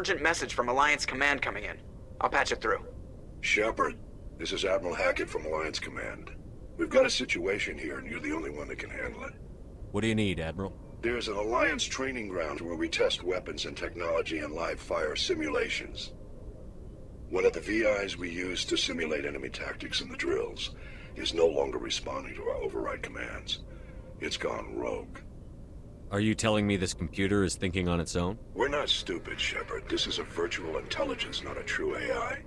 urgent message from Alliance Command coming in. I'll patch it through. Shepard, this is Admiral Hackett from Alliance Command. We've got a situation here, and you're the only one that can handle it. What do you need, Admiral? There's an Alliance training ground where we test weapons and technology in live-fire simulations. One of the VIs we use to simulate enemy tactics in the drills is no longer responding to our override commands. It's gone rogue. Are you telling me this computer is thinking on its own? We're not stupid, Shepard. This is a virtual intelligence, not a true AI.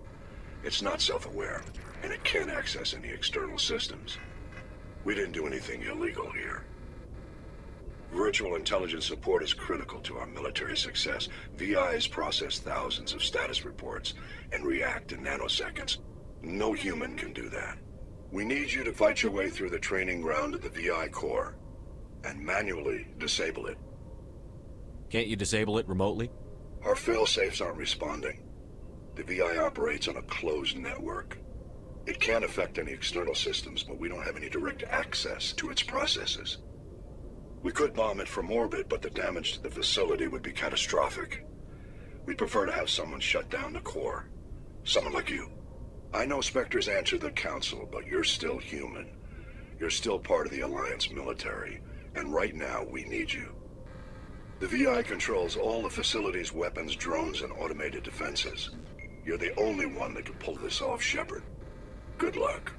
It's not self-aware, and it can't access any external systems. We didn't do anything illegal here. Virtual intelligence support is critical to our military success. VIs process thousands of status reports and react in nanoseconds. No human can do that. We need you to fight your way through the training ground of the VI core and manually disable it. Can't you disable it remotely? Our fail-safes aren't responding. The VI operates on a closed network. It can affect any external systems, but we don't have any direct access to its processes. We could bomb it from orbit, but the damage to the facility would be catastrophic. We'd prefer to have someone shut down the core. Someone like you. I know Spectres answer the Council, but you're still human. You're still part of the Alliance military, and right now we need you. The VI controls all the facility's weapons, drones, and automated defenses. You're the only one that can pull this off, Shepard. Good luck.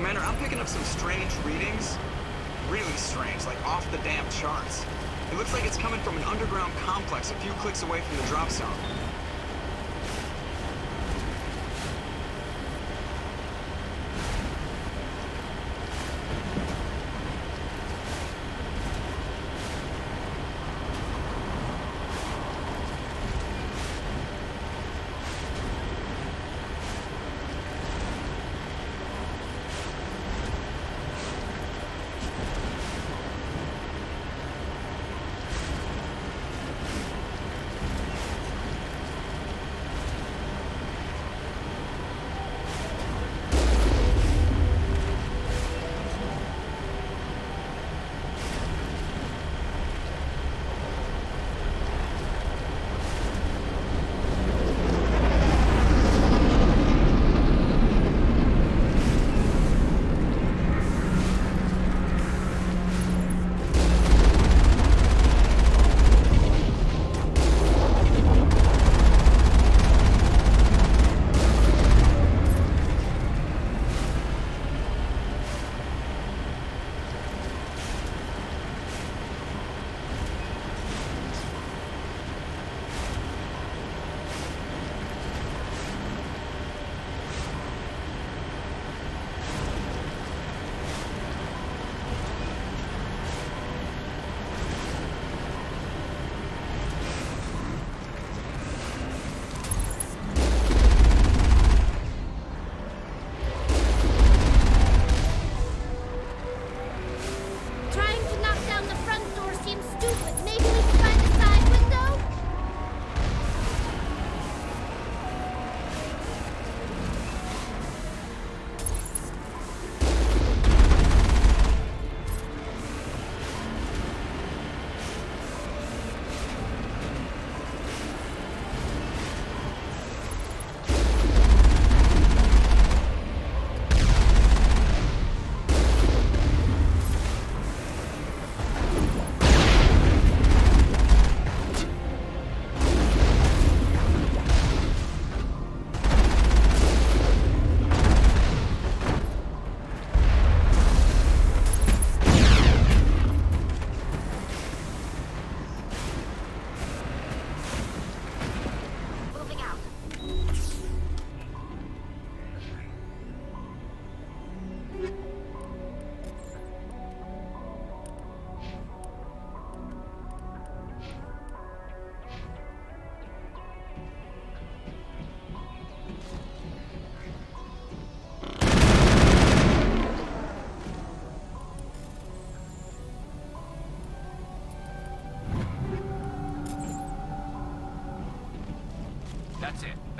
Commander, I'm picking up some strange readings. Really strange, like off the damn charts. It looks like it's coming from an underground complex a few clicks away from the drop zone.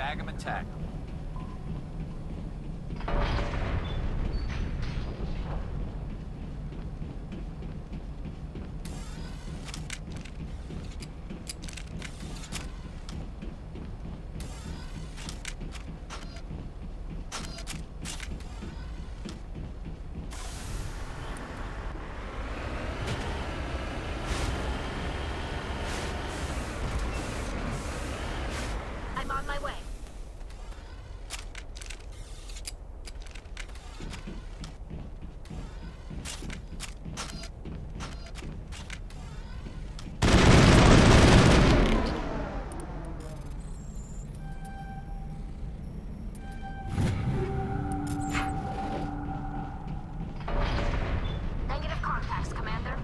bag 'em and tag 'em. I'm on my way. Negative contacts, Commander.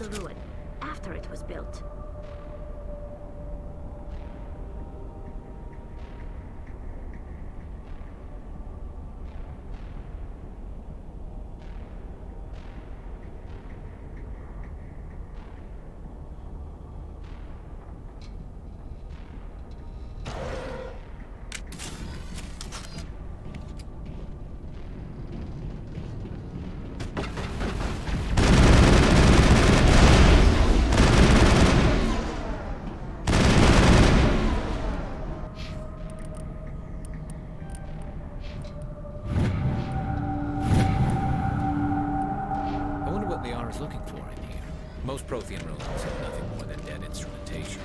the ruin, after it was built. Liara's looking for in here. Most Prothean ruins have nothing more than dead instrumentation.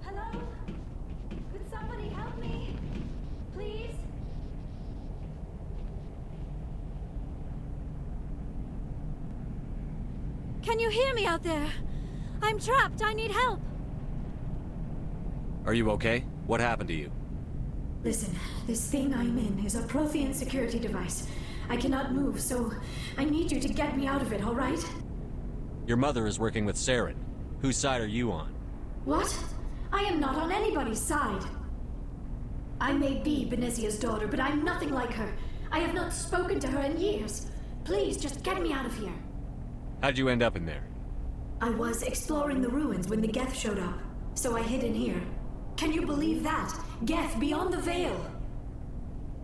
Hello? Could somebody help me? Please? Can you hear me out there? I'm trapped. I need help. Are you okay? What happened to you? Listen, this thing I'm in is a Prothean security device. I cannot move, so I need you to get me out of it, all right? Your mother is working with Saren. Whose side are you on? What? I am not on anybody's side. I may be Benezia's daughter, but I'm nothing like her. I have not spoken to her in years. Please, just get me out of here. How'd you end up in there? I was exploring the ruins when the Geth showed up, so I hid in here. Can you believe that? Geth beyond the veil!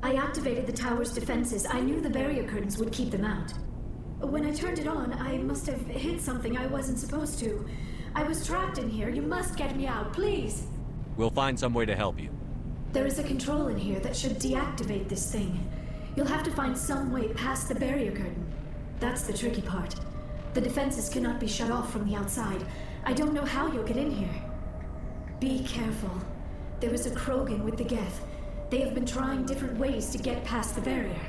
I activated the tower's defenses. I knew the barrier curtains would keep them out. When I turned it on, I must have hit something I wasn't supposed to. I was trapped in here. You must get me out, please! We'll find some way to help you. There is a control in here that should deactivate this thing. You'll have to find some way past the barrier curtain. That's the tricky part. The defenses cannot be shut off from the outside. I don't know how you'll get in here. Be careful. There is a Krogan with the Geth. They have been trying different ways to get past the barrier.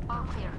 All clear.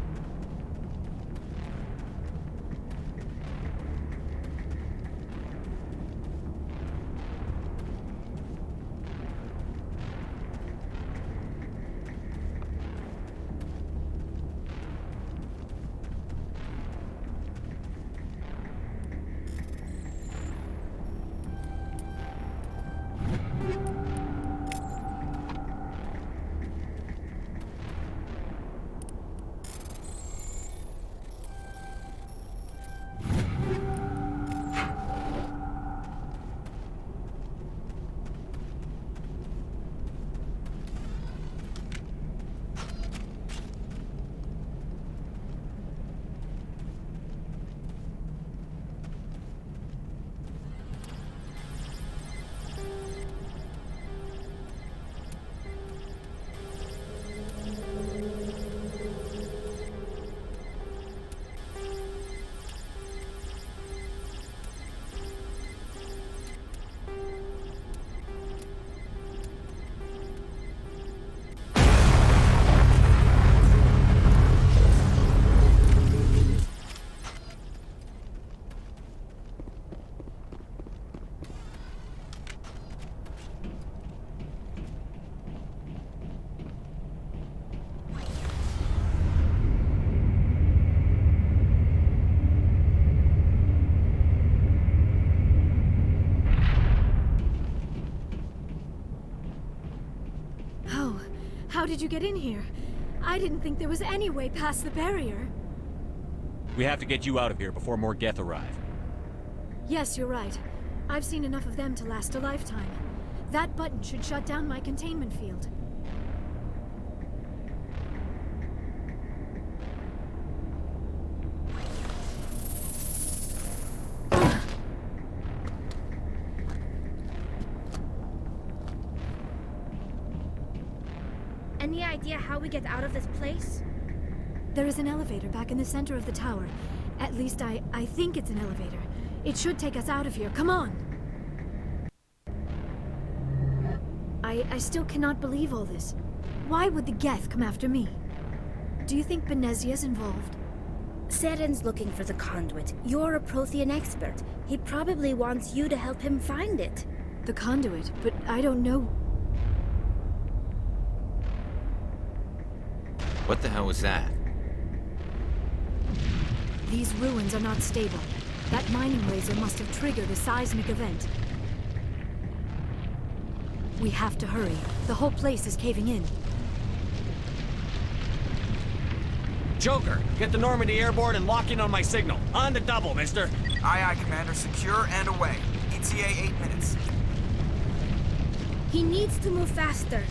How did you get in here? I didn't think there was any way past the barrier. We have to get you out of here before more Geth arrive. Yes, you're right. I've seen enough of them to last a lifetime. That button should shut down my containment field. any idea how we get out of this place? There is an elevator back in the center of the tower. At least I think it's an elevator. It should take us out of here. Come on! I still cannot believe all this. Why would the Geth come after me? Do you think Benezia's involved? Saren's looking for the conduit. You're a Prothean expert. He probably wants you to help him find it. The conduit, but I don't know. What the hell was that? These ruins are not stable. That mining laser must have triggered a seismic event. We have to hurry. The whole place is caving in. Joker, get the Normandy airborne and lock in on my signal. On the double, mister. Aye, aye, Commander. Secure and away. ETA 8 minutes. He needs to move faster.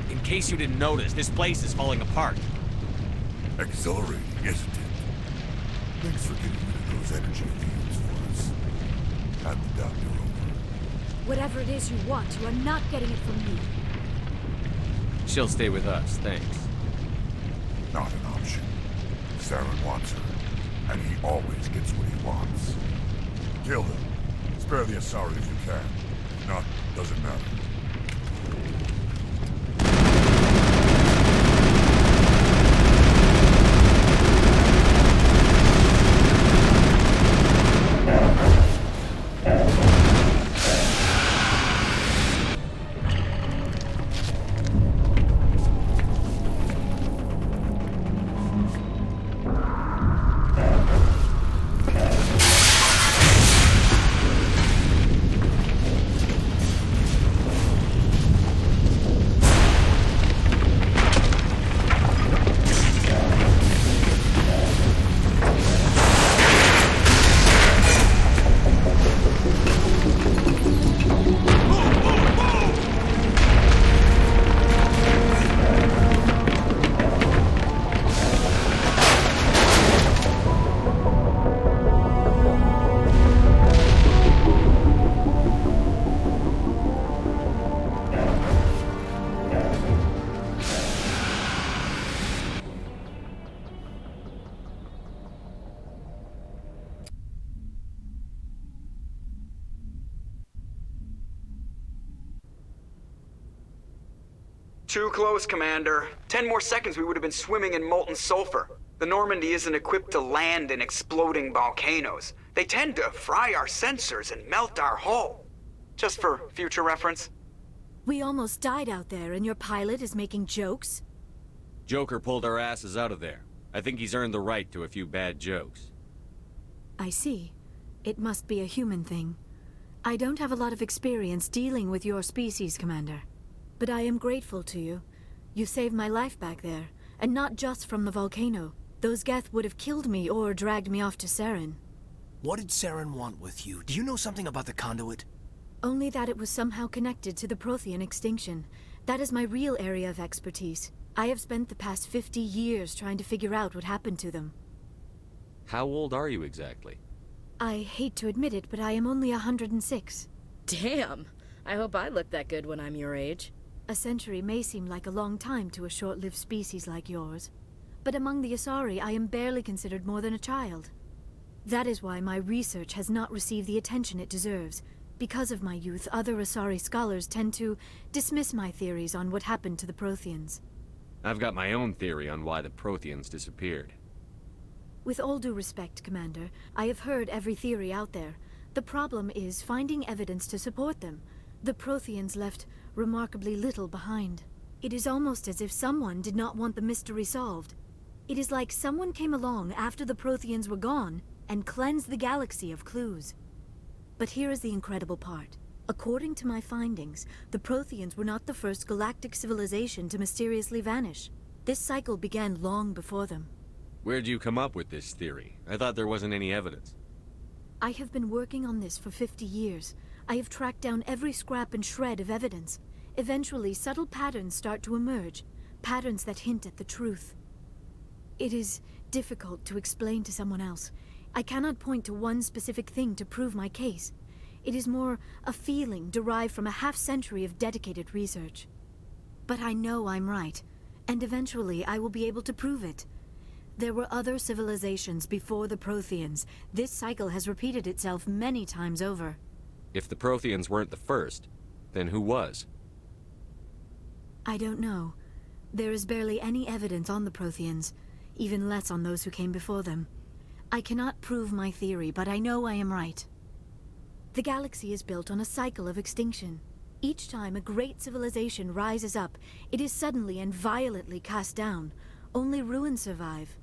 In case you didn't notice, this place is falling apart. Exhilarating, isn't it? Thanks for getting rid of those energy fields for us. Hand the doctor over. Whatever it is you want, you are not getting it from me. She'll stay with us, thanks. Not an option. Saren wants her, and he always gets what he wants. Kill him. Spare the Asari if you can. If not, doesn't matter. Too close, Commander. 10 more seconds we would have been swimming in molten sulfur. The Normandy isn't equipped to land in exploding volcanoes. They tend to fry our sensors and melt our hull. Just for future reference. We almost died out there, and your pilot is making jokes? Joker pulled our asses out of there. I think he's earned the right to a few bad jokes. I see. It must be a human thing. I don't have a lot of experience dealing with your species, Commander. But I am grateful to you. You saved my life back there, and not just from the volcano. Those Geth would have killed me or dragged me off to Saren. What did Saren want with you? Do you know something about the conduit? Only that it was somehow connected to the Prothean extinction. That is my real area of expertise. I have spent the past 50 years trying to figure out what happened to them. How old are you exactly? I hate to admit it, but I am only 106. Damn! I hope I look that good when I'm your age. A century may seem like a long time to a short-lived species like yours. But among the Asari, I am barely considered more than a child. That is why my research has not received the attention it deserves. Because of my youth, other Asari scholars tend to dismiss my theories on what happened to the Protheans. I've got my own theory on why the Protheans disappeared. With all due respect, Commander, I have heard every theory out there. The problem is finding evidence to support them. The Protheans left remarkably little behind. It is almost as if someone did not want the mystery solved. It is like someone came along after the Protheans were gone and cleansed the galaxy of clues. But here is the incredible part. According to my findings, the Protheans were not the first galactic civilization to mysteriously vanish. This cycle began long before them. Where'd you come up with this theory? I thought there wasn't any evidence. I have been working on this for 50 years. I have tracked down every scrap and shred of evidence. Eventually, subtle patterns start to emerge, patterns that hint at the truth. It is difficult to explain to someone else. I cannot point to one specific thing to prove my case. It is more a feeling derived from a half-century of dedicated research. But I know I'm right, and eventually I will be able to prove it. There were other civilizations before the Protheans. This cycle has repeated itself many times over. If the Protheans weren't the first, then who was? I don't know. There is barely any evidence on the Protheans, even less on those who came before them. I cannot prove my theory, but I know I am right. The galaxy is built on a cycle of extinction. Each time a great civilization rises up, it is suddenly and violently cast down. Only ruins survive.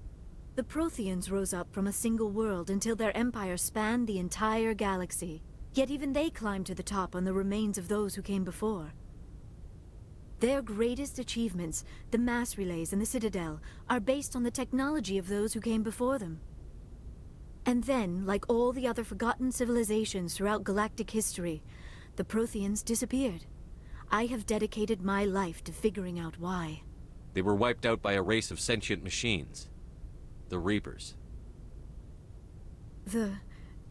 The Protheans rose up from a single world until their empire spanned the entire galaxy. Yet even they climbed to the top on the remains of those who came before. Their greatest achievements, the mass relays and the Citadel, are based on the technology of those who came before them. And then, like all the other forgotten civilizations throughout galactic history, the Protheans disappeared. I have dedicated my life to figuring out why. They were wiped out by a race of sentient machines. The Reapers. The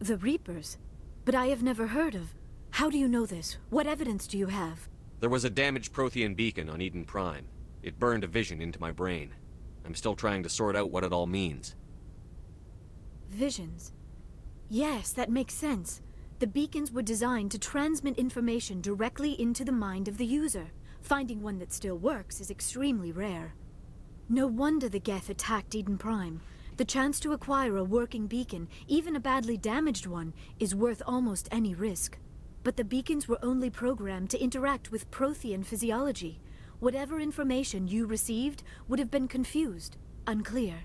Reapers? But I have never heard of. How do you know this? What evidence do you have? There was a damaged Prothean beacon on Eden Prime. It burned a vision into my brain. I'm still trying to sort out what it all means. Visions. Yes, that makes sense. The beacons were designed to transmit information directly into the mind of the user. Finding one that still works is extremely rare. No wonder the Geth attacked Eden Prime. The chance to acquire a working beacon, even a badly damaged one, is worth almost any risk. But the beacons were only programmed to interact with Prothean physiology. Whatever information you received would have been confused, unclear.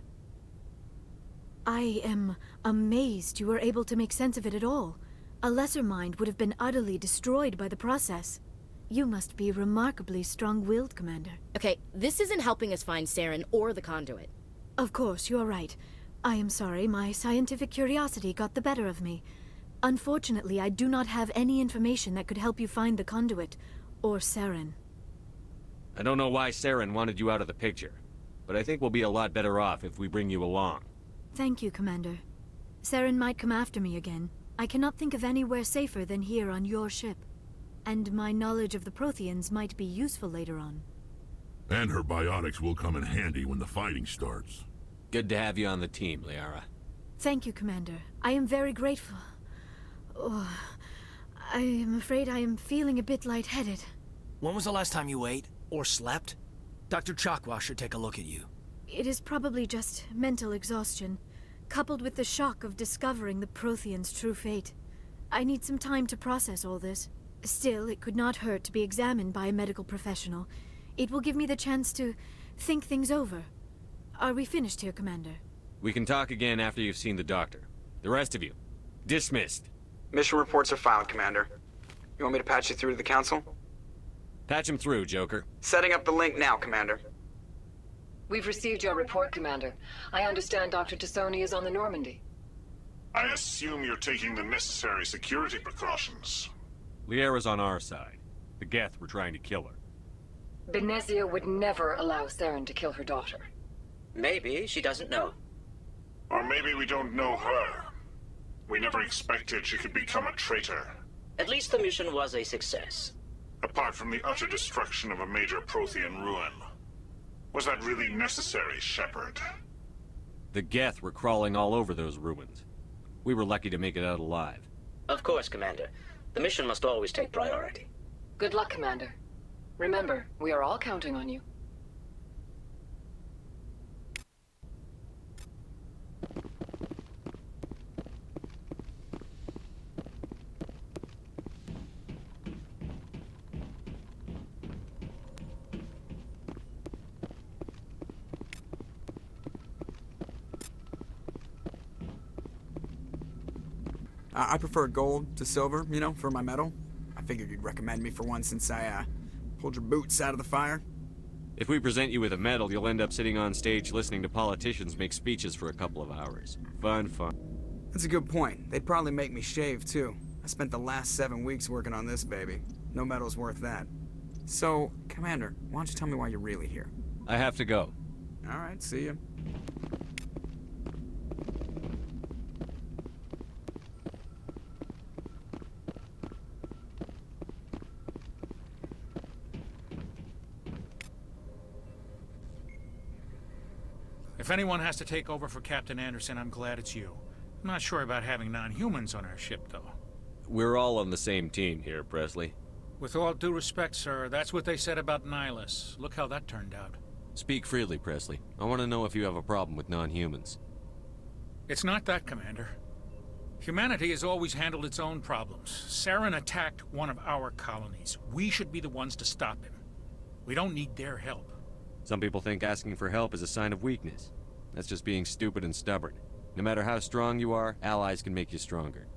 I am amazed you were able to make sense of it at all. A lesser mind would have been utterly destroyed by the process. You must be remarkably strong-willed, Commander. Okay, this isn't helping us find Saren or the conduit. Of course, you are right. I am sorry, my scientific curiosity got the better of me. Unfortunately, I do not have any information that could help you find the conduit, or Saren. I don't know why Saren wanted you out of the picture, but I think we'll be a lot better off if we bring you along. Thank you, Commander. Saren might come after me again. I cannot think of anywhere safer than here on your ship. And my knowledge of the Protheans might be useful later on. And her biotics will come in handy when the fighting starts. Good to have you on the team, Liara. Thank you, Commander. I am very grateful. Oh, I am afraid I am feeling a bit lightheaded. When was the last time you ate? Or slept? Dr. Chakwa should take a look at you. It is probably just mental exhaustion, coupled with the shock of discovering the Protheans' true fate. I need some time to process all this. Still, it could not hurt to be examined by a medical professional. It will give me the chance to think things over. Are we finished here, Commander? We can talk again after you've seen the doctor. The rest of you, dismissed. Mission reports are filed, Commander. You want me to patch you through to the Council? Patch him through, Joker. Setting up the link now, Commander. We've received your report, Commander. I understand Dr. T'soni is on the Normandy. I assume you're taking the necessary security precautions. Liara's on our side. The Geth were trying to kill her. Benezia would never allow Saren to kill her daughter. Maybe she doesn't know. Or maybe we don't know her. We never expected she could become a traitor. At least the mission was a success. Apart from the utter destruction of a major Prothean ruin. Was that really necessary, Shepard? The Geth were crawling all over those ruins. We were lucky to make it out alive. Of course, Commander. The mission must always take priority. Good luck, Commander. Remember, we are all counting on you. I prefer gold to silver, you know, for my medal. I figured you'd recommend me for one since I, pulled your boots out of the fire. If we present you with a medal, you'll end up sitting on stage listening to politicians make speeches for a couple of hours. Fun. That's a good point. They'd probably make me shave, too. I spent the last 7 weeks working on this baby. No medal's worth that. So, Commander, why don't you tell me why you're really here? I have to go. All right, see ya. If anyone has to take over for Captain Anderson, I'm glad it's you. I'm not sure about having non-humans on our ship, though. We're all on the same team here, Presley. With all due respect, sir, that's what they said about Nihilus. Look how that turned out. Speak freely, Presley. I want to know if you have a problem with non-humans. It's not that, Commander. Humanity has always handled its own problems. Saren attacked one of our colonies. We should be the ones to stop him. We don't need their help. Some people think asking for help is a sign of weakness. That's just being stupid and stubborn. No matter how strong you are, allies can make you stronger.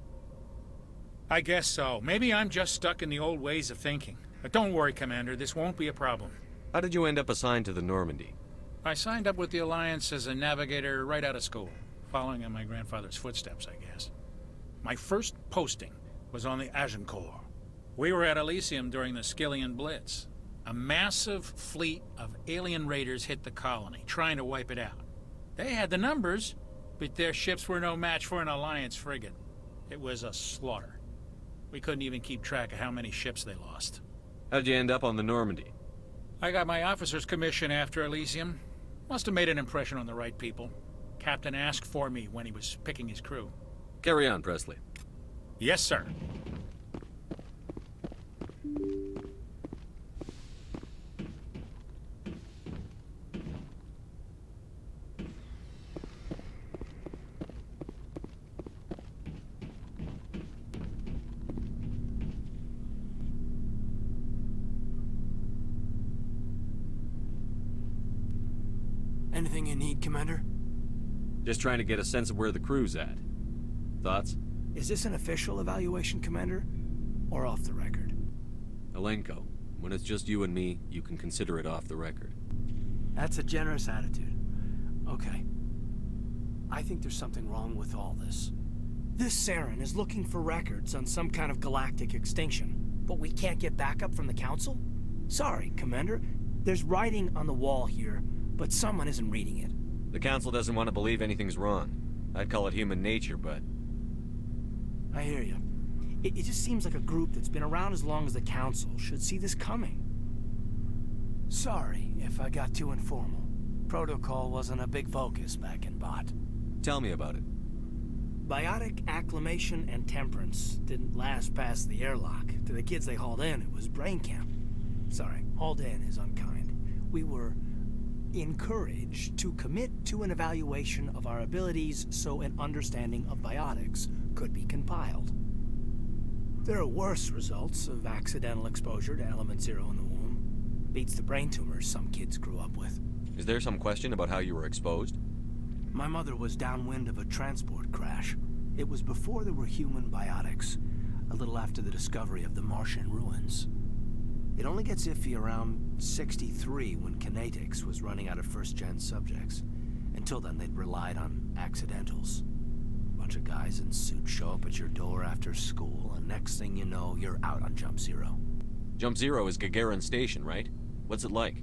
I guess so. Maybe I'm just stuck in the old ways of thinking. But don't worry, Commander, this won't be a problem. How did you end up assigned to the Normandy? I signed up with the Alliance as a navigator right out of school, following in my grandfather's footsteps, I guess. My first posting was on the Agincourt. We were at Elysium during the Skillian Blitz. A massive fleet of alien raiders hit the colony, trying to wipe it out. They had the numbers, but their ships were no match for an Alliance frigate. It was a slaughter. We couldn't even keep track of how many ships they lost. How'd you end up on the Normandy? I got my officer's commission after Elysium. Must have made an impression on the right people. Captain asked for me when he was picking his crew. Carry on, Presley. Yes, sir. Anything you need, Commander? Just trying to get a sense of where the crew's at. Thoughts? Is this an official evaluation, Commander? Or off the record? Alenko, when it's just you and me, you can consider it off the record. That's a generous attitude. Okay. I think there's something wrong with all this. This Saren is looking for records on some kind of galactic extinction, but we can't get backup from the Council? Sorry, Commander. There's writing on the wall here, but someone isn't reading it. The Council doesn't want to believe anything's wrong. I'd call it human nature, but... I hear you. It just seems like a group that's been around as long as the Council should see this coming. Sorry if I got too informal. Protocol wasn't a big focus back in Bot. Tell me about it. Biotic acclimation and temperance didn't last past the airlock. To the kids they hauled in, it was brain camp. Sorry, hauled in is unkind. We were encouraged to commit to an evaluation of our abilities so an understanding of biotics could be compiled. There are worse results of accidental exposure to Element Zero in the womb. Beats the brain tumors some kids grew up with. Is there some question about how you were exposed? My mother was downwind of a transport crash. It was before there were human biotics, a little after the discovery of the Martian ruins. It only gets iffy around 63 when Kinetics was running out of first-gen subjects. Until then, they'd relied on accidentals. Bunch of guys in suits show up at your door after school, and next thing you know, you're out on Jump Zero. Jump Zero is Gagarin Station, right? What's it like?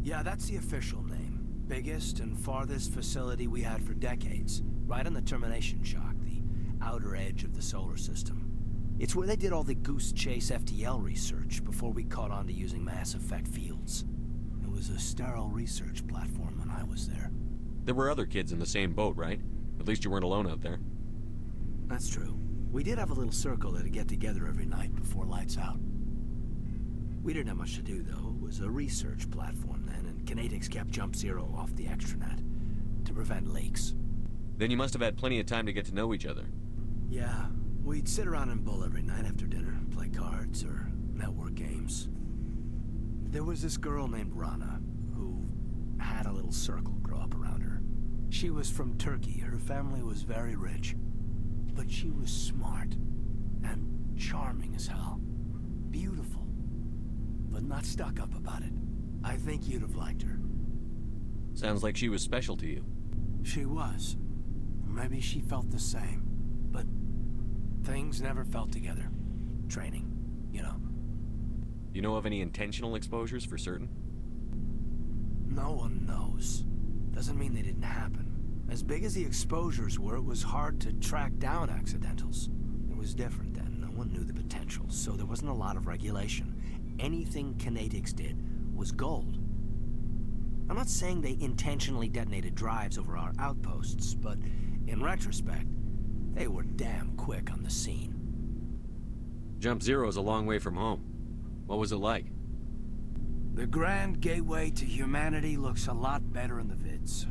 Yeah, that's the official name. Biggest and farthest facility we had for decades. Right on the termination shock, the outer edge of the solar system. It's where they did all the Goose Chase FTL research before we caught on to using mass effect fields. It was a sterile research platform when I was there. There were other kids in the same boat, right? At least you weren't alone out there. That's true. We did have a little circle that'd get together every night before lights out. We didn't have much to do, though. It was a research platform then, and Kinetics kept Jump Zero off the extranet to prevent leaks. Then you must have had plenty of time to get to know each other. Yeah. We'd sit around and bull every night after dinner, play cards or network games. There was this girl named Rana, who had a little circle grow up around her. She was from Turkey. Her family was very rich. But she was smart. And charming as hell. Beautiful. But not stuck up about it. I think you'd have liked her. Sounds like she was special to you. She was. Maybe she felt the same. But things never felt together. Training, you know. You know of any intentional exposures for certain? No one knows. Doesn't mean they didn't happen. As big as the exposures were, it was hard to track down accidentals. It was different then. No one knew the potential, so there wasn't a lot of regulation. Anything Kinetics did was gold. I'm not saying they intentionally detonated drives over our outposts, but in retrospect, they were damn quick on the scene. Jump Zero's a long way from home. What was it like? The grand gateway to humanity looks a lot better in the vids.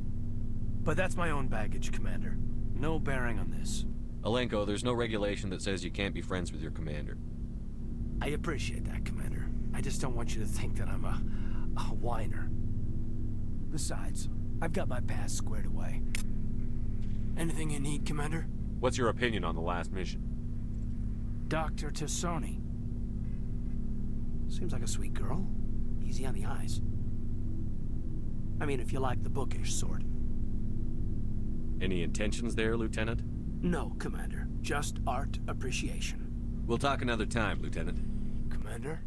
But that's my own baggage, Commander. No bearing on this. Alenko, there's no regulation that says you can't be friends with your commander. I appreciate that, Commander. I just don't want you to think that I'm a whiner. Besides, I've got my past squared away. Anything you need, Commander? What's your opinion on the last mission? Dr. T'soni. Seems like a sweet girl. Easy on the eyes. I mean, if you like the bookish sort. Any intentions there, Lieutenant? No, Commander. Just art appreciation. We'll talk another time, Lieutenant. Commander?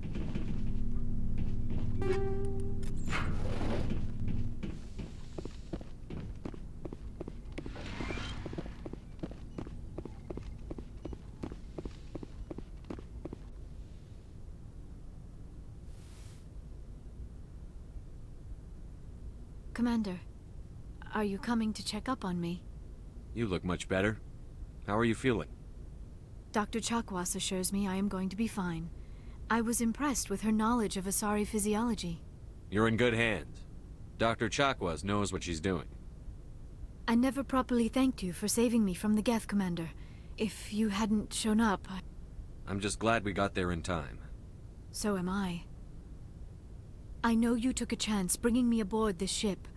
Commander, are you coming to check up on me? You look much better. How are you feeling? Dr. Chakwas assures me I am going to be fine. I was impressed with her knowledge of Asari physiology. You're in good hands. Dr. Chakwas knows what she's doing. I never properly thanked you for saving me from the Geth, Commander. If you hadn't shown up, I'm just glad we got there in time. So am I. I know you took a chance bringing me aboard this ship.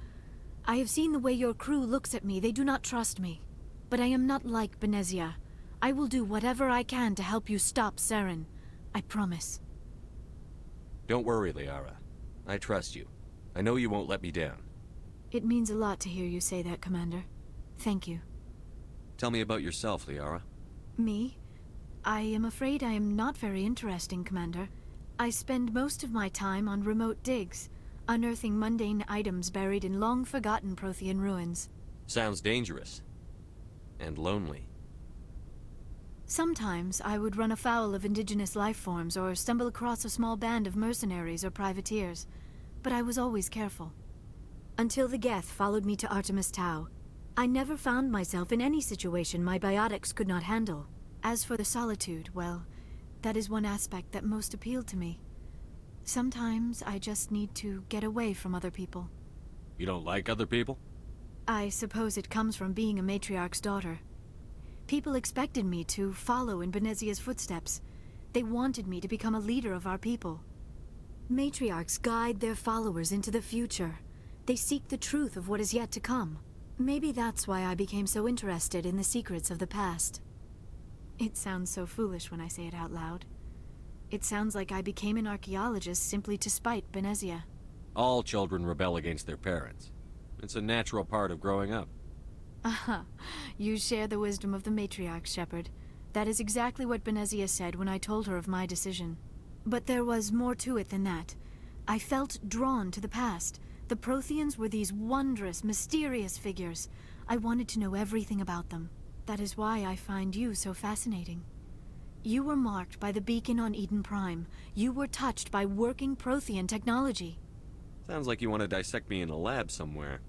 I have seen the way your crew looks at me. They do not trust me. But I am not like Benezia. I will do whatever I can to help you stop Saren. I promise. Don't worry, Liara. I trust you. I know you won't let me down. It means a lot to hear you say that, Commander. Thank you. Tell me about yourself, Liara. Me? I am afraid I am not very interesting, Commander. I spend most of my time on remote digs, unearthing mundane items buried in long-forgotten Prothean ruins. Sounds dangerous. And lonely. Sometimes I would run afoul of indigenous life forms or stumble across a small band of mercenaries or privateers, but I was always careful. Until the Geth followed me to Artemis Tau, I never found myself in any situation my biotics could not handle. As for the solitude, well, that is one aspect that most appealed to me. Sometimes I just need to get away from other people. You don't like other people? I suppose it comes from being a matriarch's daughter. People expected me to follow in Benezia's footsteps. They wanted me to become a leader of our people. Matriarchs guide their followers into the future. They seek the truth of what is yet to come. Maybe that's why I became so interested in the secrets of the past. It sounds so foolish when I say it out loud. It sounds like I became an archaeologist simply to spite Benezia. All children rebel against their parents. It's a natural part of growing up. Aha, you share the wisdom of the matriarch, Shepard. That is exactly what Benezia said when I told her of my decision. But there was more to it than that. I felt drawn to the past. The Protheans were these wondrous, mysterious figures. I wanted to know everything about them. That is why I find you so fascinating. You were marked by the beacon on Eden Prime. You were touched by working Prothean technology. Sounds like you want to dissect me in a lab somewhere.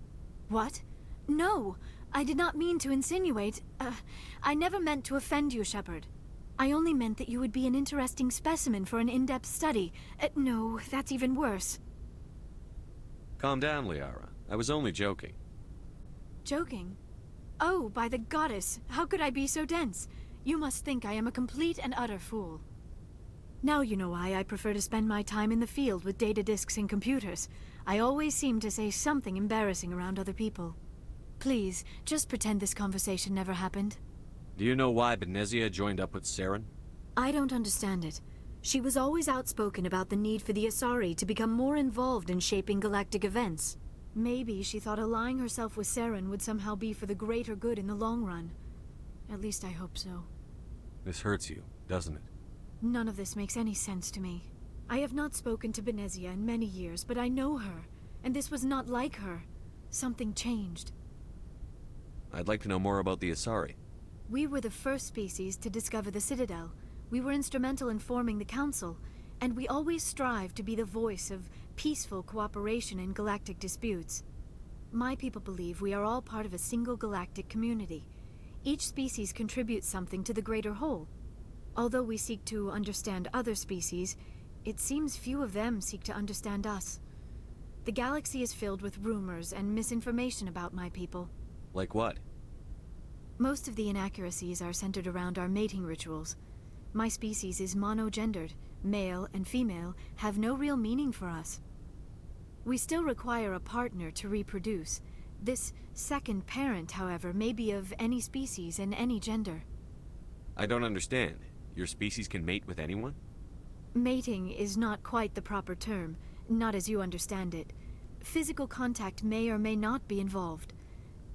What? No! I did not mean to insinuate. I never meant to offend you, Shepard. I only meant that you would be an interesting specimen for an in-depth study. No, that's even worse. Calm down, Liara. I was only joking. Joking? Oh, by the goddess, how could I be so dense? You must think I am a complete and utter fool. Now you know why I prefer to spend my time in the field with data disks and computers. I always seem to say something embarrassing around other people. Please, just pretend this conversation never happened. Do you know why Benezia joined up with Saren? I don't understand it. She was always outspoken about the need for the Asari to become more involved in shaping galactic events. Maybe she thought allying herself with Saren would somehow be for the greater good in the long run. At least I hope so. This hurts you, doesn't it? None of this makes any sense to me. I have not spoken to Benezia in many years, but I know her, and this was not like her. Something changed. I'd like to know more about the Asari. We were the first species to discover the Citadel. We were instrumental in forming the Council, and we always strive to be the voice of peaceful cooperation in galactic disputes. My people believe we are all part of a single galactic community. Each species contributes something to the greater whole. Although we seek to understand other species, it seems few of them seek to understand us. The galaxy is filled with rumors and misinformation about my people. Like what? Most of the inaccuracies are centered around our mating rituals. My species is monogendered. Male and female have no real meaning for us. We still require a partner to reproduce. This second parent, however, may be of any species and any gender. I don't understand. Your species can mate with anyone? Mating is not quite the proper term, not as you understand it. Physical contact may or may not be involved,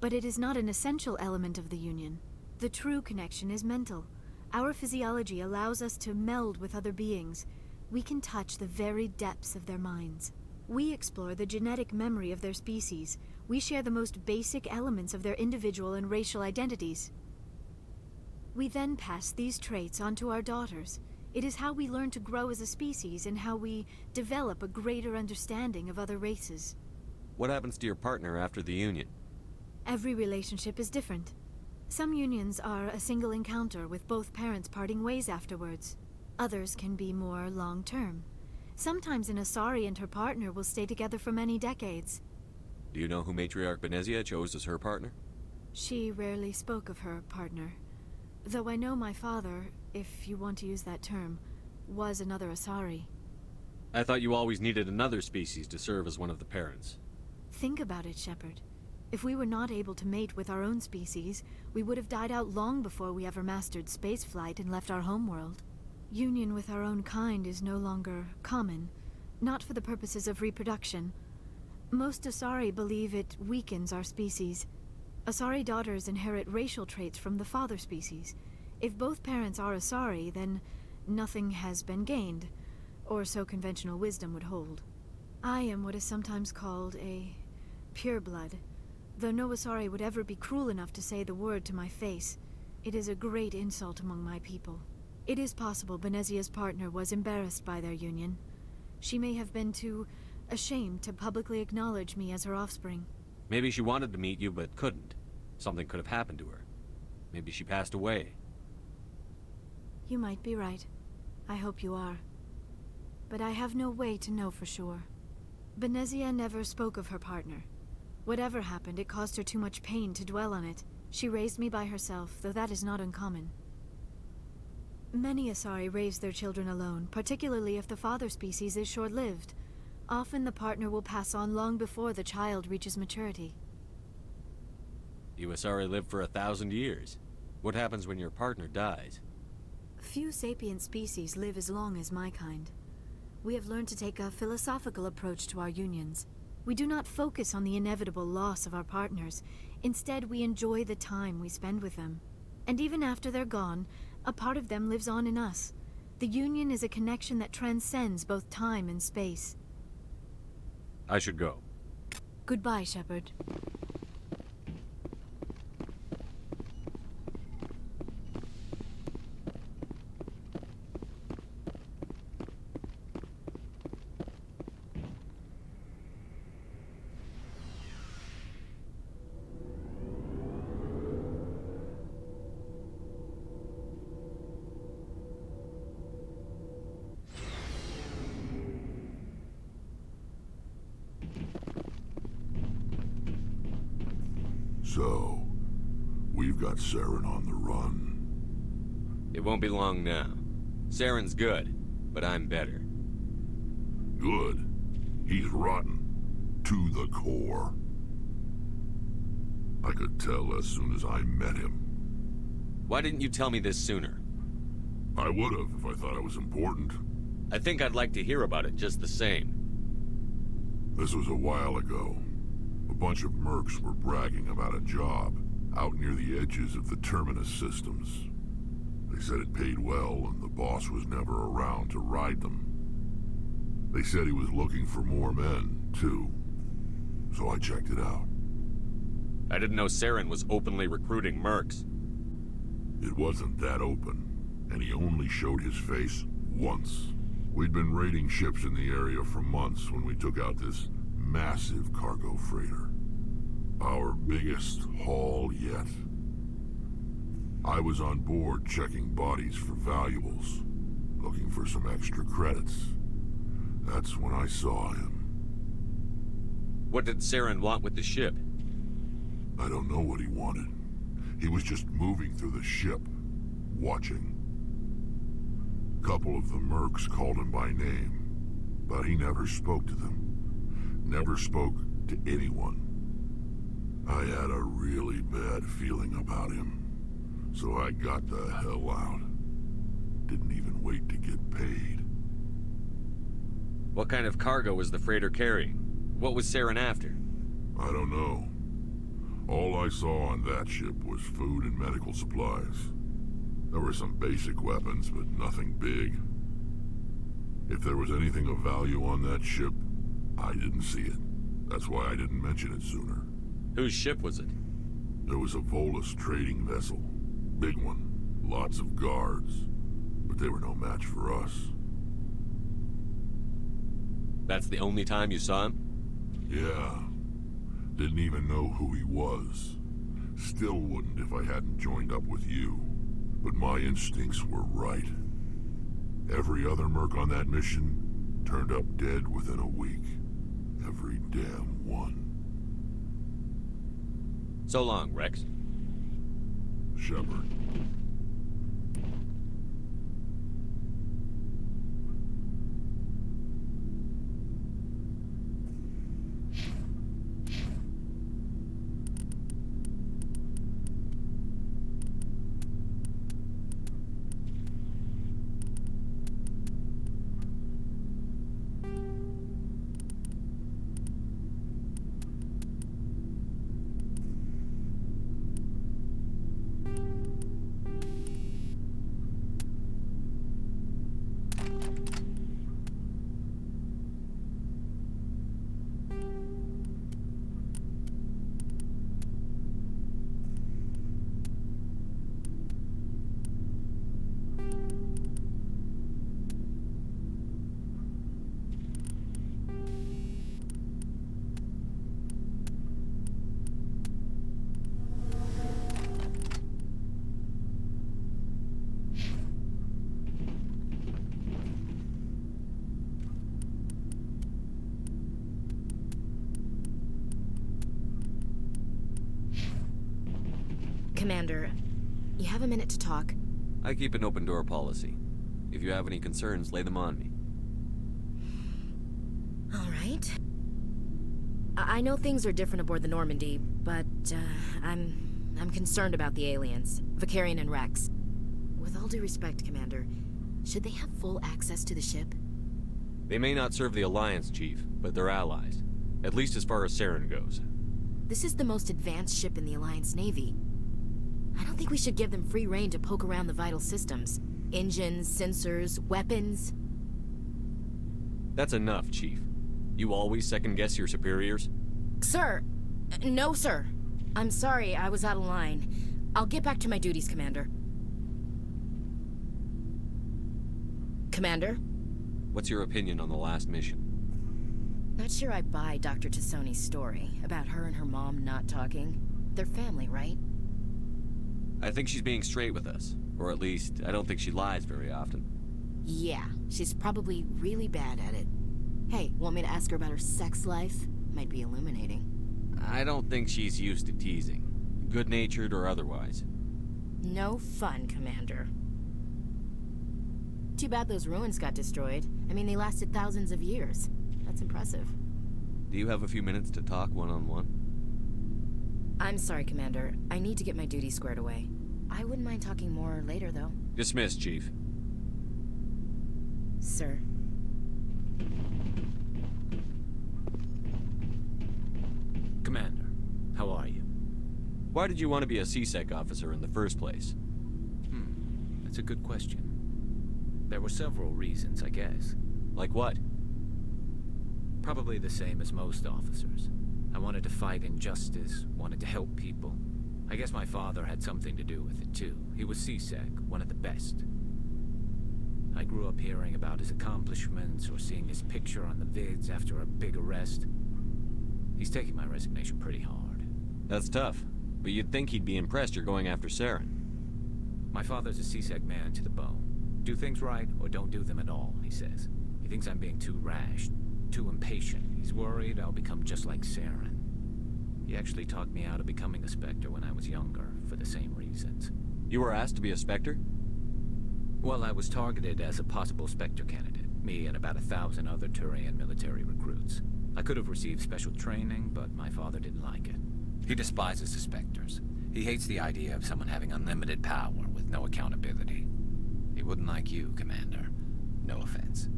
but it is not an essential element of the union. The true connection is mental. Our physiology allows us to meld with other beings. We can touch the very depths of their minds. We explore the genetic memory of their species. We share the most basic elements of their individual and racial identities. We then pass these traits on to our daughters. It is how we learn to grow as a species and how we develop a greater understanding of other races. What happens to your partner after the union? Every relationship is different. Some unions are a single encounter with both parents parting ways afterwards. Others can be more long-term. Sometimes an Asari and her partner will stay together for many decades. Do you know who Matriarch Benezia chose as her partner? She rarely spoke of her partner. Though I know my father, if you want to use that term, was another Asari. I thought you always needed another species to serve as one of the parents. Think about it, Shepard. If we were not able to mate with our own species, we would have died out long before we ever mastered spaceflight and left our homeworld. Union with our own kind is no longer common, not for the purposes of reproduction. Most Asari believe it weakens our species. Asari daughters inherit racial traits from the father species. If both parents are Asari, then nothing has been gained, or so conventional wisdom would hold. I am what is sometimes called a pureblood. Though no Asari would ever be cruel enough to say the word to my face, it is a great insult among my people. It is possible Benezia's partner was embarrassed by their union. She may have been too ashamed to publicly acknowledge me as her offspring. Maybe she wanted to meet you but couldn't. Something could have happened to her. Maybe she passed away. You might be right. I hope you are. But I have no way to know for sure. Benezia never spoke of her partner. Whatever happened, it caused her too much pain to dwell on it. She raised me by herself, though that is not uncommon. Many Asari raise their children alone, particularly if the father species is short-lived. Often the partner will pass on long before the child reaches maturity. You Asari live for 1,000 years. What happens when your partner dies? Few sapient species live as long as my kind. We have learned to take a philosophical approach to our unions. We do not focus on the inevitable loss of our partners. Instead, we enjoy the time we spend with them. And even after they're gone, a part of them lives on in us. The union is a connection that transcends both time and space. I should go. Goodbye, Shepard. So, we've got Saren on the run. It won't be long now. Saren's good, but I'm better. Good. He's rotten. To the core. I could tell as soon as I met him. Why didn't you tell me this sooner? I would've if I thought it was important. I think I'd like to hear about it just the same. This was a while ago. A bunch of mercs were bragging about a job out near the edges of the Terminus systems. They said it paid well and the boss was never around to ride them. They said he was looking for more men, too. So I checked it out. I didn't know Saren was openly recruiting mercs. It wasn't that open, and he only showed his face once. We'd been raiding ships in the area for months when we took out this massive cargo freighter. Our biggest haul yet. I was on board checking bodies for valuables, looking for some extra credits. That's when I saw him. What did Saren want with the ship? I don't know what he wanted. He was just moving through the ship, watching. A couple of the mercs called him by name, but he never spoke to them. Never spoke to anyone. I had a really bad feeling about him, so I got the hell out. Didn't even wait to get paid. What kind of cargo was the freighter carrying? What was Saren after? I don't know. All I saw on that ship was food and medical supplies. There were some basic weapons, but nothing big. If there was anything of value on that ship, I didn't see it. That's why I didn't mention it sooner. Whose ship was it? It was a Volus trading vessel. Big one. Lots of guards. But they were no match for us. That's the only time you saw him? Yeah. Didn't even know who he was. Still wouldn't if I hadn't joined up with you. But my instincts were right. Every other merc on that mission turned up dead within a week. Every damn one. So long, Rex. Shepard. Commander, you have a minute to talk? I keep an open door policy. If you have any concerns, lay them on me. All right. I know things are different aboard the Normandy, but I'm concerned about the aliens, Vicarian and Rex. With all due respect, Commander, should they have full access to the ship? They may not serve the Alliance, Chief, but they're allies. At least as far as Saren goes. This is the most advanced ship in the Alliance Navy. I don't think we should give them free rein to poke around the vital systems. Engines, sensors, weapons. That's enough, Chief. You always second-guess your superiors? Sir! No, sir. I'm sorry, I was out of line. I'll get back to my duties, Commander. Commander? What's your opinion on the last mission? Not sure I buy Dr. T'Soni's story about her and her mom not talking. They're family, right? I think she's being straight with us. Or at least, I don't think she lies very often. Yeah, she's probably really bad at it. Hey, want me to ask her about her sex life? Might be illuminating. I don't think she's used to teasing. Good-natured or otherwise. No fun, Commander. Too bad those ruins got destroyed. I mean, they lasted thousands of years. That's impressive. Do you have a few minutes to talk one-on-one? I'm sorry, Commander. I need to get my duties squared away. I wouldn't mind talking more later, though. Dismissed, Chief. Sir. Commander, how are you? Why did you want to be a C-Sec officer in the first place? That's a good question. There were several reasons, I guess. Like what? Probably the same as most officers. I wanted to fight injustice, wanted to help people. I guess my father had something to do with it, too. He was C-Sec, one of the best. I grew up hearing about his accomplishments or seeing his picture on the vids after a big arrest. He's taking my resignation pretty hard. That's tough, but you'd think he'd be impressed you're going after Saren. My father's a C-Sec man to the bone. Do things right or don't do them at all, he says. He thinks I'm being too rash, too impatient. He's worried I'll become just like Saren. He actually talked me out of becoming a Spectre when I was younger, for the same reasons. You were asked to be a Spectre? Well, I was targeted as a possible Spectre candidate. Me and about 1,000 other Turian military recruits. I could have received special training, but my father didn't like it. He despises the Spectres. He hates the idea of someone having unlimited power with no accountability. He wouldn't like you, Commander. No offense.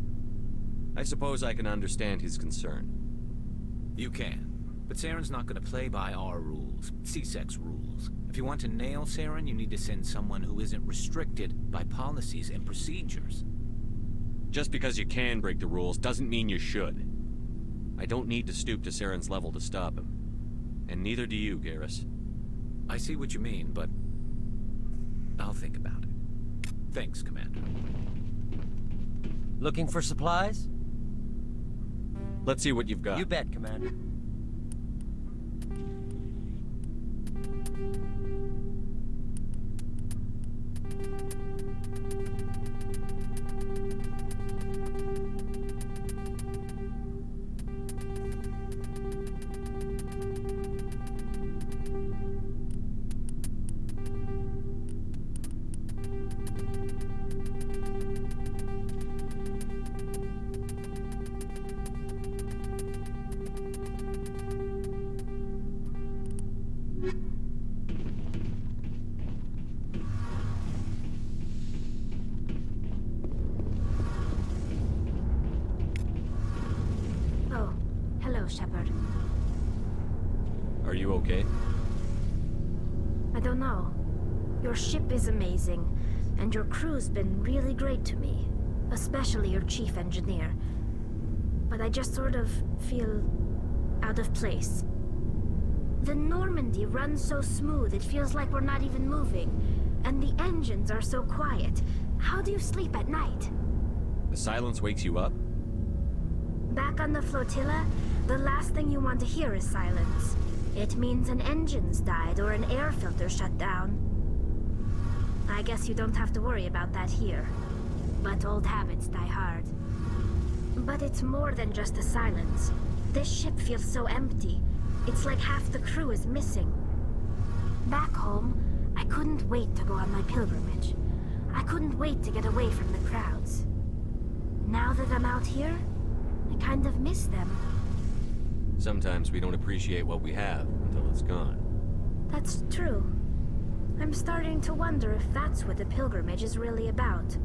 I suppose I can understand his concern. You can. But Saren's not going to play by our rules, C-Sec's rules. If you want to nail Saren, you need to send someone who isn't restricted by policies and procedures. Just because you can break the rules doesn't mean you should. I don't need to stoop to Saren's level to stop him. And neither do you, Garrus. I see what you mean, but I'll think about it. Thanks, Commander. Looking for supplies? Let's see what you've got. You bet, Commander. Shepard. Are you okay? I don't know. Your ship is amazing, and your crew's been really great to me. Especially your chief engineer. But I just sort of feel out of place. The Normandy runs so smooth it feels like we're not even moving. And the engines are so quiet. How do you sleep at night? The silence wakes you up? Back on the flotilla, the last thing you want to hear is silence. It means an engine's died or an air filter shut down. I guess you don't have to worry about that here. But old habits die hard. But it's more than just the silence. This ship feels so empty. It's like half the crew is missing. Back home, I couldn't wait to go on my pilgrimage. I couldn't wait to get away from the crowds. Now that I'm out here, I kind of miss them. Sometimes we don't appreciate what we have until it's gone. That's true. I'm starting to wonder if that's what the pilgrimage is really about.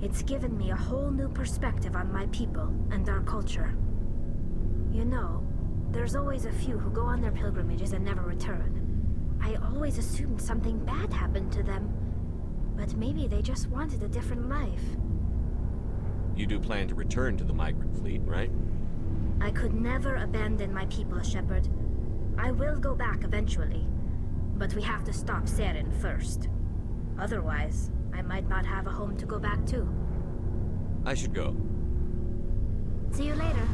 It's given me a whole new perspective on my people and our culture. You know, there's always a few who go on their pilgrimages and never return. I always assumed something bad happened to them. But maybe they just wanted a different life. You do plan to return to the migrant fleet, right? I could never abandon my people, Shepard. I will go back eventually. But we have to stop Saren first. Otherwise, I might not have a home to go back to. I should go. See you later.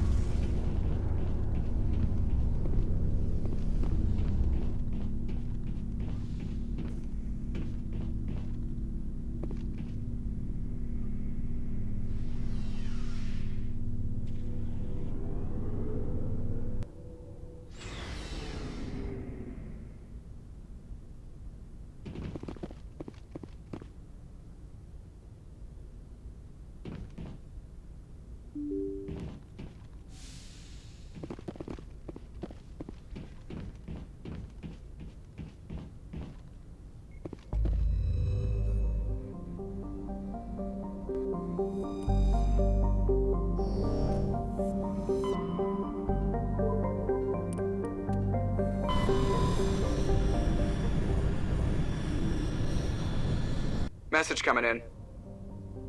Message coming in.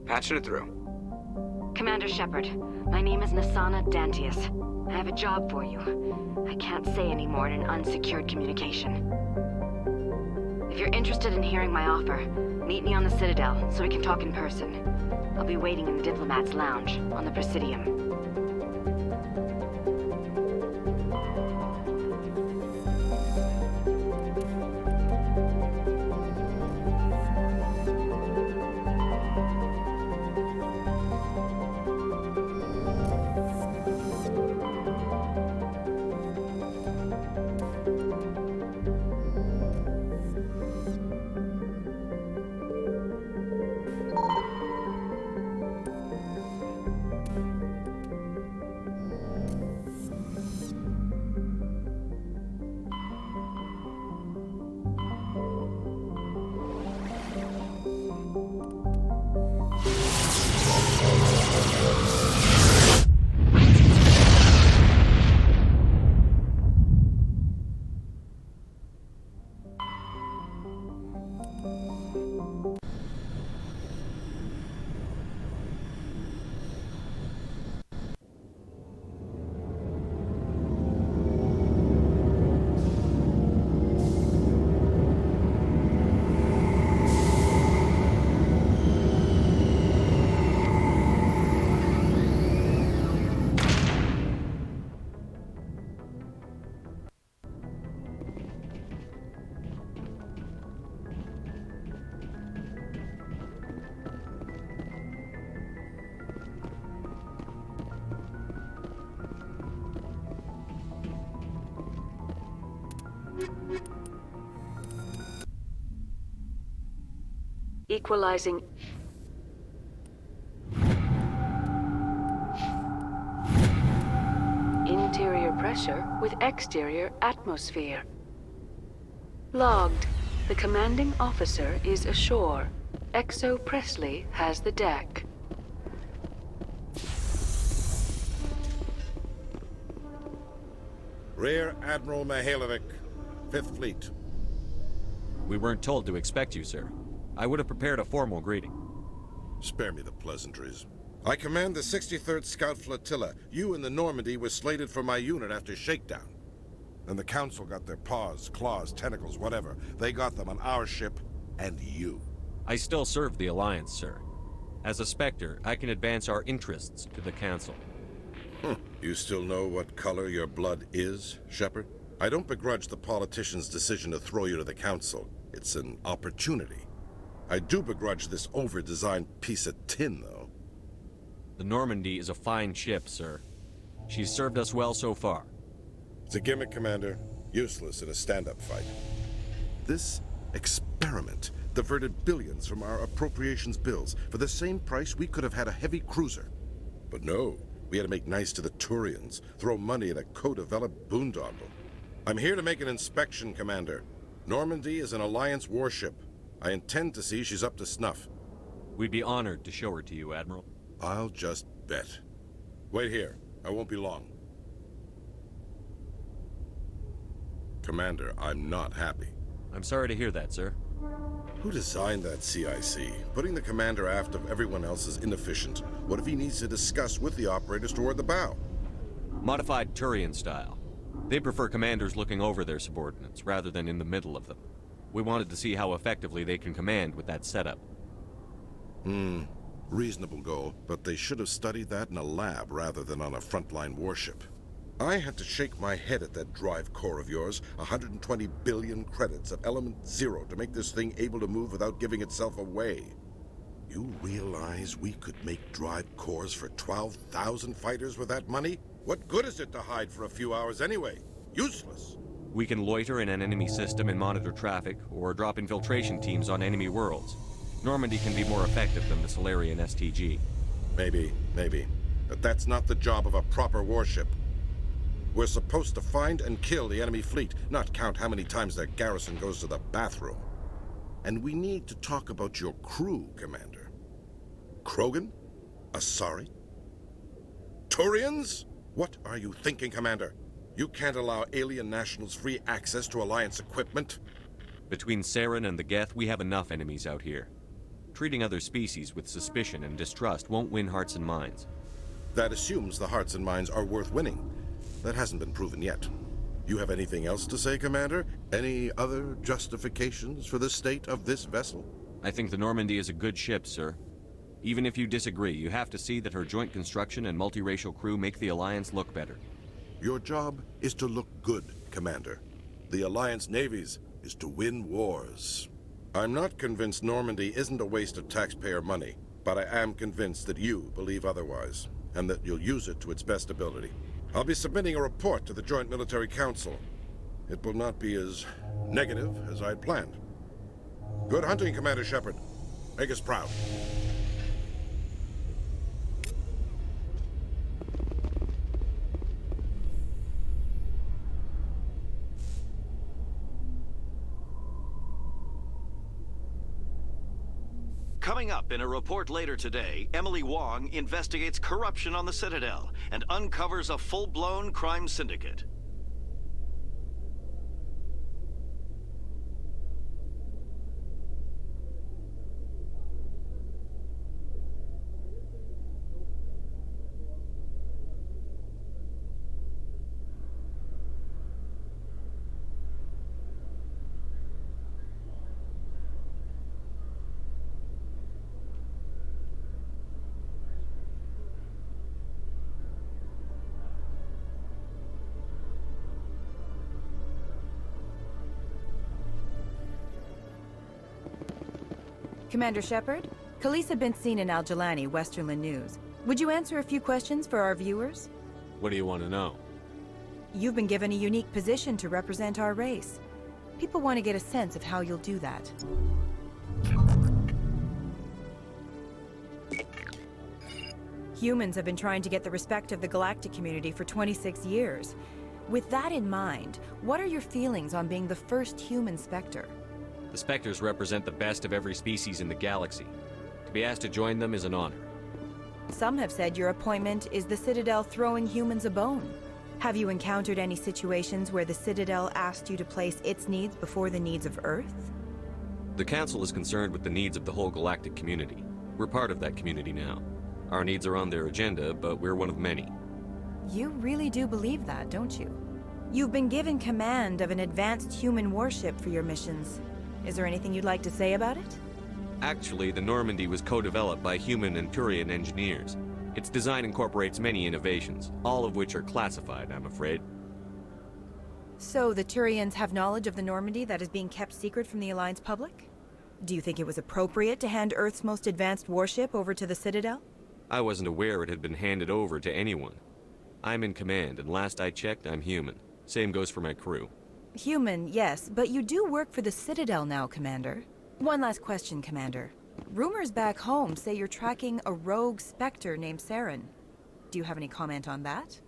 Patching it through. Commander Shepard, my name is Nasana Dantius. I have a job for you. I can't say any more in an unsecured communication. If you're interested in hearing my offer, meet me on the Citadel so we can talk in person. I'll be waiting in the Diplomat's Lounge on the Presidium. Equalizing. Interior pressure with exterior atmosphere. Logged. The commanding officer is ashore. Exo Presley has the deck. Rear Admiral Mihailovic, 5th Fleet. We weren't told to expect you, sir. I would have prepared a formal greeting. Spare me the pleasantries. I command the 63rd Scout Flotilla. You and the Normandy were slated for my unit after shakedown. And the Council got their paws, claws, tentacles, whatever. They got them on our ship, and you. I still serve the Alliance, sir. As a Spectre, I can advance our interests to the Council. You still know what color your blood is, Shepard? I don't begrudge the politician's decision to throw you to the Council. It's an opportunity. I do begrudge this over-designed piece of tin, though. The Normandy is a fine ship, sir. She's served us well so far. It's a gimmick, Commander. Useless in a stand-up fight. This experiment diverted billions from our appropriations bills. For the same price, we could have had a heavy cruiser. But no, we had to make nice to the Turians, throw money at a co-developed boondoggle. I'm here to make an inspection, Commander. Normandy is an Alliance warship. I intend to see she's up to snuff. We'd be honored to show her to you, Admiral. I'll just bet. Wait here. I won't be long. Commander, I'm not happy. I'm sorry to hear that, sir. Who designed that CIC? Putting the commander aft of everyone else is inefficient. What if he needs to discuss with the operators toward the bow? Modified Turian style. They prefer commanders looking over their subordinates, rather than in the middle of them. We wanted to see how effectively they can command with that setup. Reasonable goal, but they should have studied that in a lab rather than on a frontline warship. I had to shake my head at that drive core of yours. 120 billion credits of element 0 to make this thing able to move without giving itself away. You realize we could make drive cores for 12,000 fighters with that money? What good is it to hide for a few hours anyway? Useless. We can loiter in an enemy system and monitor traffic, or drop infiltration teams on enemy worlds. Normandy can be more effective than the Solarian STG. Maybe. But that's not the job of a proper warship. We're supposed to find and kill the enemy fleet, not count how many times their garrison goes to the bathroom. And we need to talk about your crew, Commander. Krogan? Asari? Turians? What are you thinking, Commander? You can't allow alien nationals free access to Alliance equipment. Between Saren and the Geth, we have enough enemies out here. Treating other species with suspicion and distrust won't win hearts and minds. That assumes the hearts and minds are worth winning. That hasn't been proven yet. You have anything else to say, Commander? Any other justifications for the state of this vessel? I think the Normandy is a good ship, sir. Even if you disagree, you have to see that her joint construction and multiracial crew make the Alliance look better. Your job is to look good, Commander. The Alliance navies is to win wars. I'm not convinced Normandy isn't a waste of taxpayer money, but I am convinced that you believe otherwise, and that you'll use it to its best ability. I'll be submitting a report to the Joint Military Council. It will not be as negative as I'd planned. Good hunting, Commander Shepard. Make us proud. Coming up in a report later today, Emily Wong investigates corruption on the Citadel and uncovers a full-blown crime syndicate. Commander Shepard? Khaleesa been seen in Al-Jalani, Westerland News. Would you answer a few questions for our viewers? What do you want to know? You've been given a unique position to represent our race. People want to get a sense of how you'll do that. Humans have been trying to get the respect of the galactic community for 26 years. With that in mind, what are your feelings on being the first human Spectre? The Spectres represent the best of every species in the galaxy. To be asked to join them is an honor. Some have said your appointment is the Citadel throwing humans a bone. Have you encountered any situations where the Citadel asked you to place its needs before the needs of Earth? The Council is concerned with the needs of the whole galactic community. We're part of that community now. Our needs are on their agenda, but we're one of many. You really do believe that, don't you? You've been given command of an advanced human warship for your missions. Is there anything you'd like to say about it? Actually, the Normandy was co-developed by human and Turian engineers. Its design incorporates many innovations, all of which are classified, I'm afraid. So the Turians have knowledge of the Normandy that is being kept secret from the Alliance public? Do you think it was appropriate to hand Earth's most advanced warship over to the Citadel? I wasn't aware it had been handed over to anyone. I'm in command, and last I checked, I'm human. Same goes for my crew. Human, yes, but you do work for the Citadel now, Commander. One last question, Commander. Rumors back home say you're tracking a rogue Spectre named Saren. Do you have any comment on that?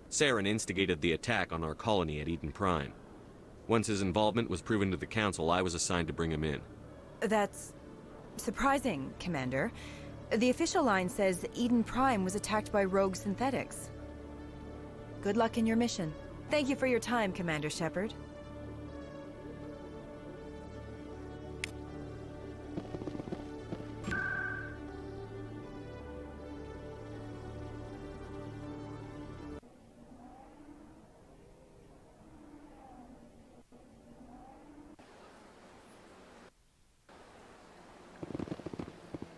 Saren instigated the attack on our colony at Eden Prime. Once his involvement was proven to the Council, I was assigned to bring him in. That's surprising, Commander. The official line says Eden Prime was attacked by rogue synthetics. Good luck in your mission. Thank you for your time, Commander Shepard.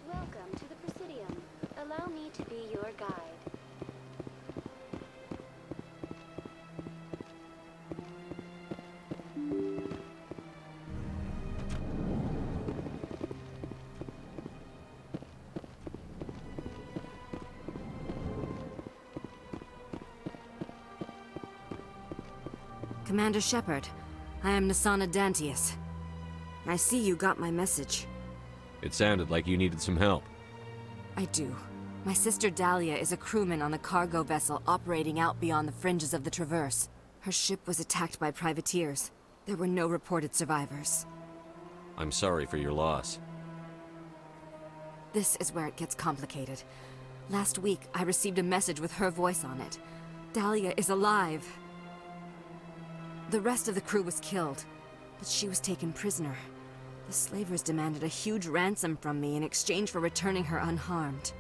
Welcome to the Presidium. Allow me to be your guide. Commander Shepard, I am Nasana Dantius. I see you got my message. It sounded like you needed some help. I do. My sister Dahlia is a crewman on a cargo vessel operating out beyond the fringes of the Traverse. Her ship was attacked by privateers. There were no reported survivors. I'm sorry for your loss. This is where it gets complicated. Last week, I received a message with her voice on it. Dahlia is alive. The rest of the crew was killed, but she was taken prisoner. The slavers demanded a huge ransom from me in exchange for returning her unharmed.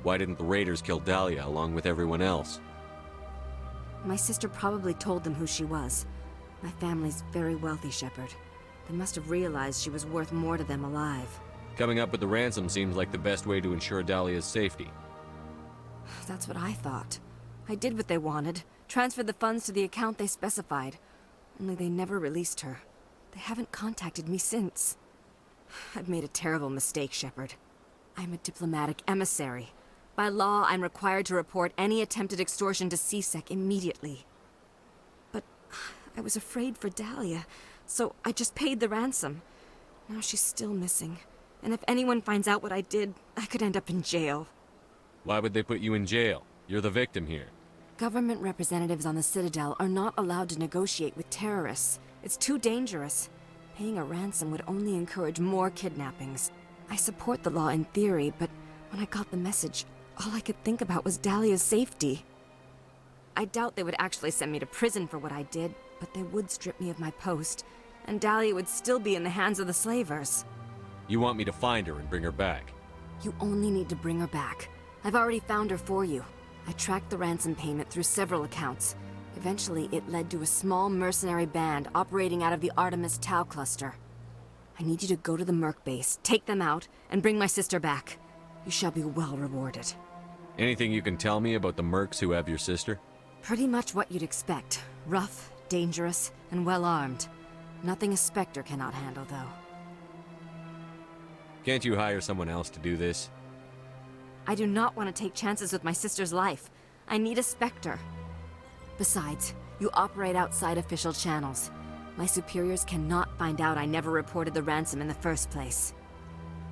Why didn't the raiders kill Dahlia along with everyone else? My sister probably told them who she was. My family's very wealthy, Shepard. They must have realized she was worth more to them alive. Coming up with the ransom seems like the best way to ensure Dahlia's safety. That's what I thought. I did what they wanted, transferred the funds to the account they specified. Only they never released her. They haven't contacted me since. I've made a terrible mistake, Shepard. I'm a diplomatic emissary. By law, I'm required to report any attempted extortion to CSEC immediately. But I was afraid for Dahlia, so I just paid the ransom. Now she's still missing. And if anyone finds out what I did, I could end up in jail. Why would they put you in jail? You're the victim here. Government representatives on the Citadel are not allowed to negotiate with terrorists. It's too dangerous. Paying a ransom would only encourage more kidnappings. I support the law in theory, but when I got the message, all I could think about was Dahlia's safety. I doubt they would actually send me to prison for what I did, but they would strip me of my post, and Dahlia would still be in the hands of the slavers. You want me to find her and bring her back? You only need to bring her back. I've already found her for you. I tracked the ransom payment through several accounts. Eventually, it led to a small mercenary band operating out of the Artemis Tau cluster. I need you to go to the Merc base, take them out, and bring my sister back. You shall be well rewarded. Anything you can tell me about the mercs who have your sister? Pretty much what you'd expect. Rough, dangerous, and well-armed. Nothing a Spectre cannot handle, though. Can't you hire someone else to do this? I do not want to take chances with my sister's life. I need a Spectre. Besides, you operate outside official channels. My superiors cannot find out I never reported the ransom in the first place.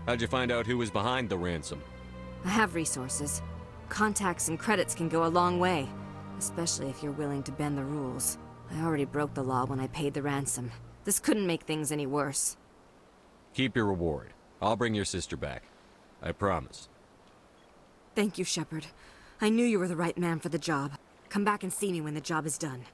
How'd you find out who was behind the ransom? I have resources. Contacts and credits can go a long way, especially if you're willing to bend the rules. I already broke the law when I paid the ransom. This couldn't make things any worse. Keep your reward. I'll bring your sister back. I promise. Thank you, Shepard. I knew you were the right man for the job. Come back and see me when the job is done.